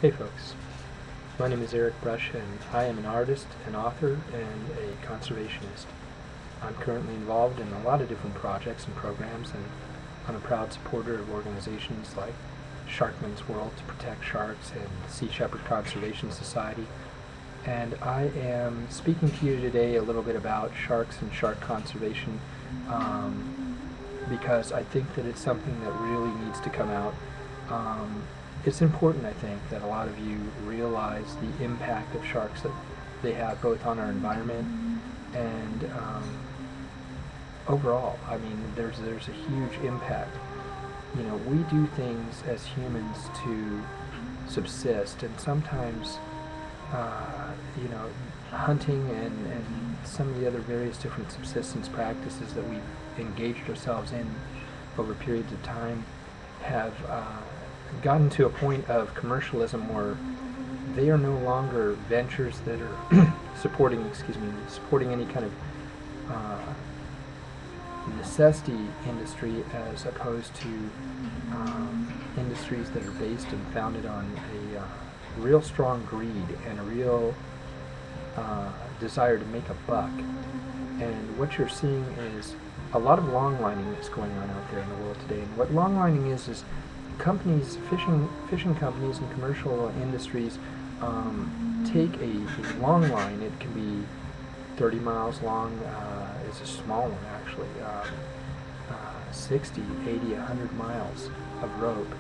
Hey folks, my name is erikbrush and I am an artist, an author, and a conservationist. I'm currently involved in a lot of different projects and programs, and I'm a proud supporter of organizations like Sharkman's World to protect sharks and Sea Shepherd Conservation Society. And I am speaking to you today a little bit about sharks and shark conservation because I think that it's something that really needs to come out. It's important, I think, that a lot of you realize the impact of sharks that they have both on our environment and overall. I mean, there's a huge impact. You know, we do things as humans to subsist, and sometimes, you know, hunting and some of the other various different subsistence practices that we've engaged ourselves in over periods of time have gotten to a point of commercialism where they are no longer ventures that are supporting any kind of necessity industry, as opposed to industries that are based and founded on a real strong greed and a real desire to make a buck. And what you're seeing is a lot of longlining that's going on out there in the world today. And what longlining is companies, fishing companies and commercial industries take a long line. It can be 30 miles long, it's a small one actually, 60, 80, 100 miles of rope,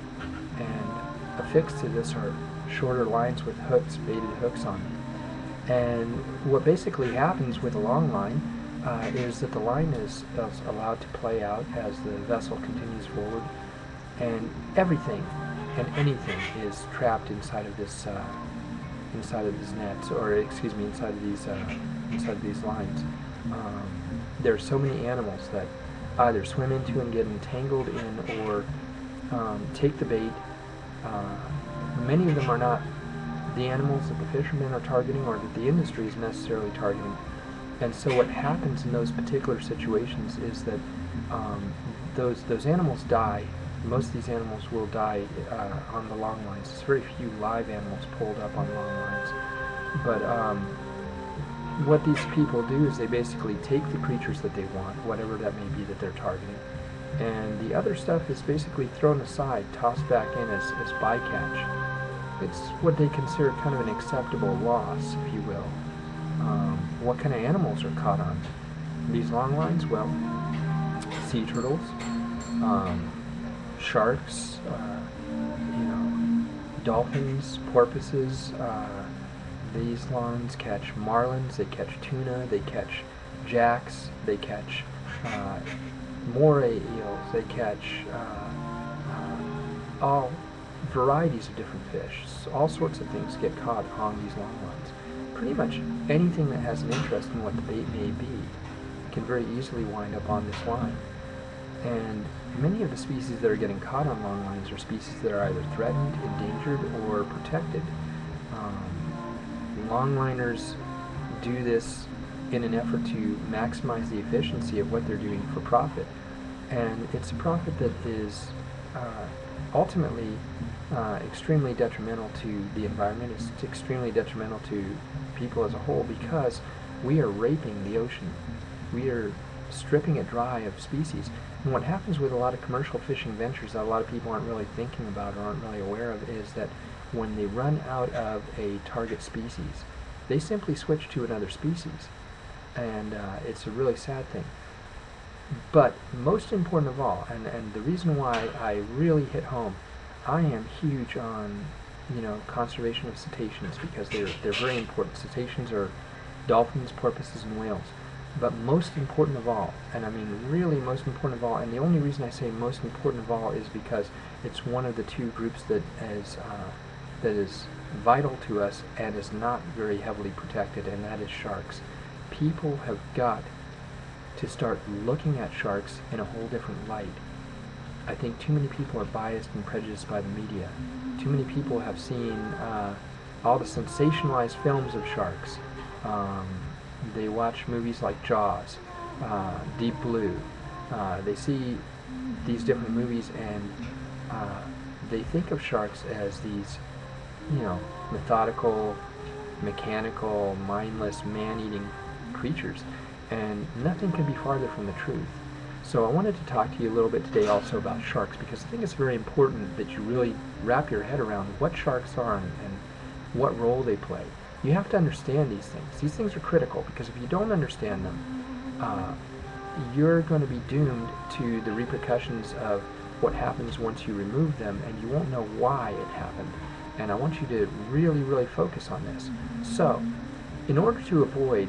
and affixed to this are shorter lines with hooks, baited hooks on them. And what basically happens with a long line is that the line is allowed to play out as the vessel continues forward, and everything and anything is trapped inside of this nets, or excuse me, inside of these lines. There are so many animals that either swim into and get entangled in, or take the bait. Many of them are not the animals that the fishermen are targeting or that the industry is necessarily targeting. And so what happens in those particular situations is that those animals die. Most of these animals will die on the long lines. There's very few live animals pulled up on long lines. But what these people do is they basically take the creatures that they want, whatever that may be that they're targeting, and the other stuff is basically thrown aside, tossed back in as bycatch. It's what they consider kind of an acceptable loss, if you will. What kind of animals are caught on these long lines? Well, sea turtles, sharks, you know, dolphins, porpoises. These lines catch marlins, they catch tuna, they catch jacks, they catch moray eels, they catch all varieties of different fish. All sorts of things get caught on these long lines. Pretty much anything that has an interest in what the bait may be can very easily wind up on this line. And many of the species that are getting caught on long lines are species that are either threatened, endangered, or protected. Longliners do this in an effort to maximize the efficiency of what they're doing for profit. And it's a profit that is ultimately extremely detrimental to the environment. It's extremely detrimental to people as a whole, because we are raping the ocean. We are stripping it dry of species. And what happens with a lot of commercial fishing ventures that a lot of people aren't really thinking about or aren't really aware of is that when they run out of a target species, they simply switch to another species. And it's a really sad thing. But most important of all, and the reason why I really hit home, I am huge on, you know, conservation of cetaceans, because they're very important. Cetaceans are dolphins, porpoises, and whales. But most important of all, and I mean really most important of all, and the only reason I say most important of all is because it's one of the two groups that is vital to us and is not very heavily protected, and that is sharks. People have got to start looking at sharks in a whole different light. I think too many people are biased and prejudiced by the media. Too many people have seen all the sensationalized films of sharks. They watch movies like Jaws, Deep Blue. They see these different movies and they think of sharks as these methodical, mechanical, mindless, man-eating creatures. And nothing could be farther from the truth. So I wanted to talk to you a little bit today also about sharks, because I think it's very important that you really wrap your head around what sharks are and what role they play. You have to understand these things. These things are critical, because if you don't understand them, you're going to be doomed to the repercussions of what happens once you remove them, and you won't know why it happened. And I want you to really, really focus on this. So, in order to avoid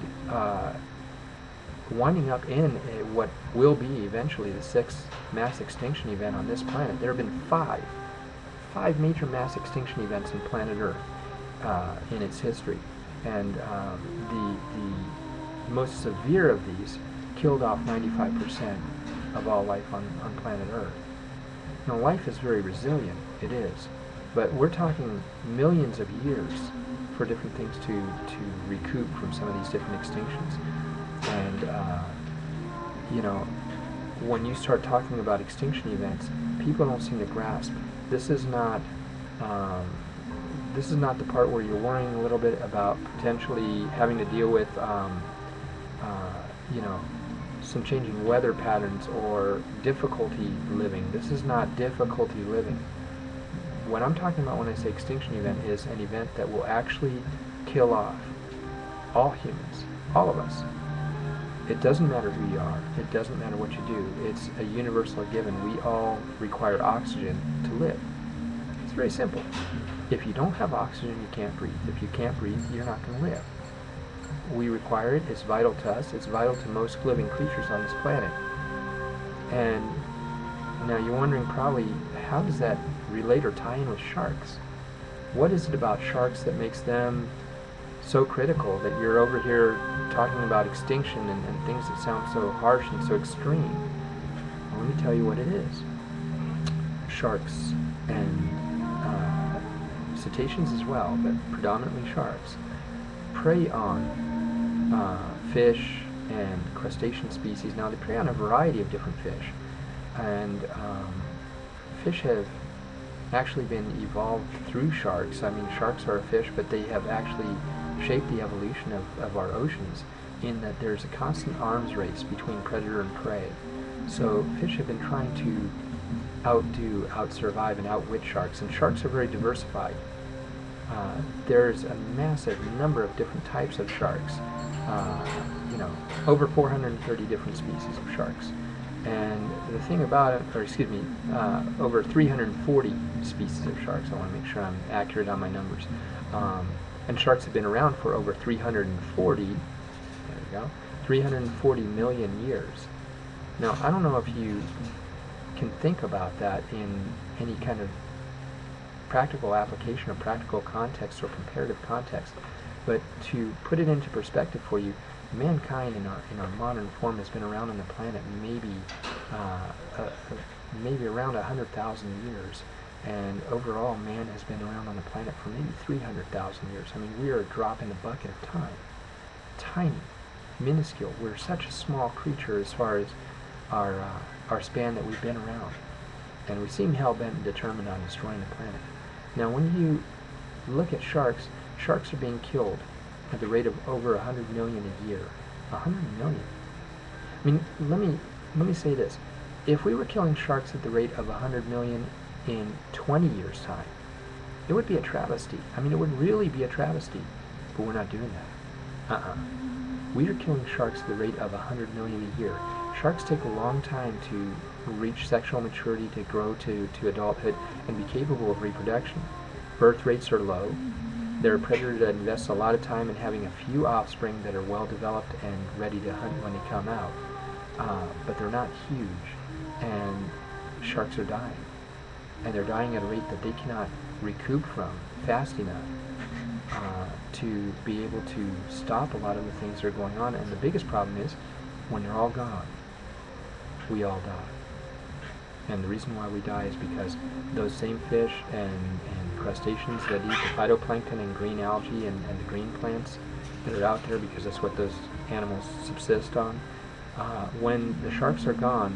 winding up in what will be eventually the 6th mass extinction event on this planet, there have been five major mass extinction events on planet Earth in its history. And the most severe of these killed off 95% of all life on planet Earth. Now, life is very resilient, it is, but we're talking millions of years for different things to recoup from some of these different extinctions. And, when you start talking about extinction events, people don't seem to grasp. This is not the part where you're worrying a little bit about potentially having to deal with, some changing weather patterns or difficulty living. This is not difficulty living. What I'm talking about when I say extinction event is an event that will actually kill off all humans, all of us. It doesn't matter who you are. It doesn't matter what you do. It's a universal given. We all require oxygen to live. It's very simple. If you don't have oxygen, you can't breathe. If you can't breathe, you're not going to live. We require it. It's vital to us. It's vital to most living creatures on this planet. And now you're wondering probably, how does that relate or tie in with sharks? What is it about sharks that makes them so critical that you're over here talking about extinction and things that sound so harsh and so extreme? Well, let me tell you what it is. Sharks and cetaceans as well, but predominantly sharks, prey on fish and crustacean species. Now, they prey on a variety of different fish, and fish have actually been evolved through sharks. I mean, sharks are a fish, but they have actually shaped the evolution of our oceans in that there's a constant arms race between predator and prey. So fish have been trying to outdo, outsurvive, and outwit sharks, and sharks are very diversified. There's a massive number of different types of sharks, over 430 different species of sharks. And the thing about it, over 340 species of sharks. I want to make sure I'm accurate on my numbers. And sharks have been around for over 340 million years. Now, I don't know if you can think about that in any kind of practical application or practical context or comparative context, but to put it into perspective for you, mankind in our modern form has been around on the planet maybe around 100,000 years, and overall man has been around on the planet for maybe 300,000 years. I mean, we are a drop in the bucket of time. Tiny, minuscule. We're such a small creature as far as our span that we've been around, and we seem hell-bent and determined on destroying the planet. Now, when you look at sharks, sharks are being killed at the rate of over 100 million a year. 100 million. I mean, let me say this. If we were killing sharks at the rate of 100 million in 20 years' time, it would be a travesty. I mean, it would really be a travesty, but we're not doing that. We are killing sharks at the rate of 100 million a year. Sharks take a long time to reach sexual maturity, to grow to adulthood, and be capable of reproduction. Birth rates are low. They're a predator that invests a lot of time in having a few offspring that are well developed and ready to hunt when they come out. But they're not huge, and sharks are dying. And they're dying at a rate that they cannot recoup from fast enough to be able to stop a lot of the things that are going on. And the biggest problem is, when they're all gone, we all die. And the reason why we die is because those same fish and crustaceans that eat the phytoplankton and green algae and the green plants that are out there, because that's what those animals subsist on, when the sharks are gone,